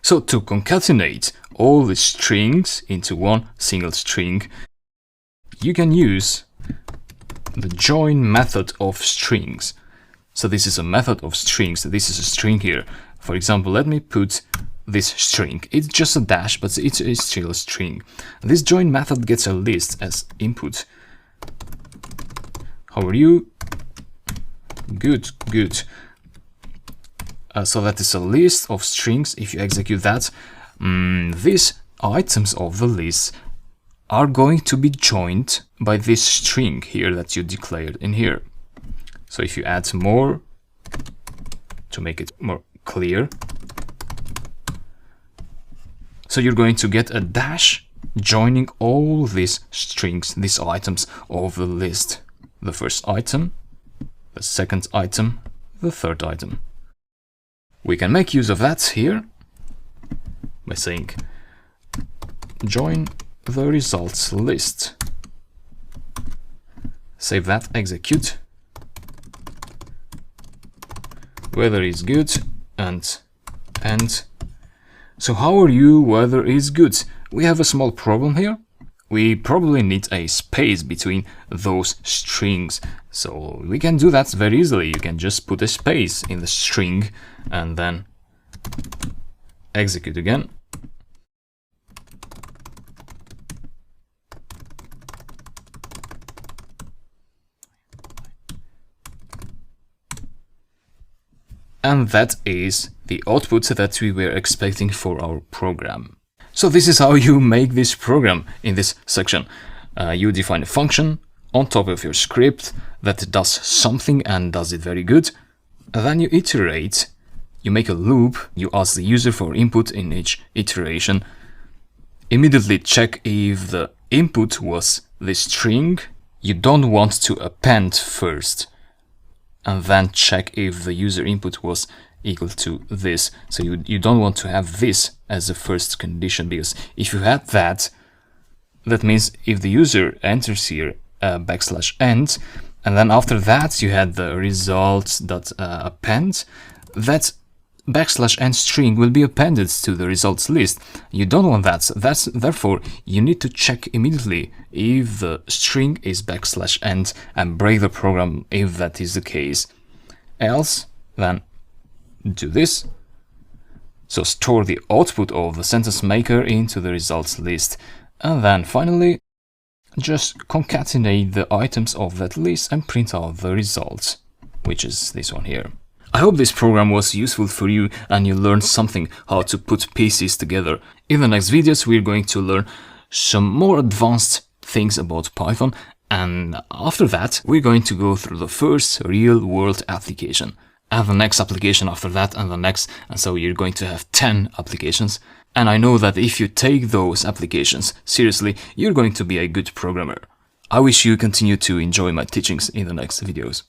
So to concatenate all the strings into one single string, you can use the join method of strings. So this is a method of strings. This is a string here. For example, let me put this string. It's just a dash, but it is still a string. This join method gets a list as input. How are you? Good, good. So that is a list of strings. If you execute that, these items of the list are going to be joined by this string here that you declared in here. So if you add more to make it more clear, so you're going to get a dash joining all these strings, these items of the list. The first item, the second item, the third item. We can make use of that here by saying join the results list. Save that, execute. Weather is good and end. So how are you? Weather is good. We have a small problem here. We probably need a space between those strings. So we can do that very easily. You can just put a space in the string and then execute again. And that is the output that we were expecting for our program. So this is how you make this program in this section. You define a function on top of your script that does something and does it very good. And then you iterate, you make a loop, you ask the user for input in each iteration. Immediately check if the input was the string. You don't want to append first. And then check if the user input was equal to this. So you don't want to have this as the first condition, because if you had that, that means if the user enters here \end, and then after that you had the results.append, that \end string will be appended to the results list. You don't want that. Therefore, you need to check immediately if the string is \end and break the program if that is the case. Else, then do this. So store the output of the sentence maker into the results list. And then finally, just concatenate the items of that list and print out the results, which is this one here. I hope this program was useful for you and you learned something how to put pieces together. In the next videos, we're going to learn some more advanced things about Python, and after that, we're going to go through the first real-world application, and the next application after that, and the next, and so you're going to have 10 applications. And I know that if you take those applications seriously, you're going to be a good programmer. I wish you continue to enjoy my teachings in the next videos.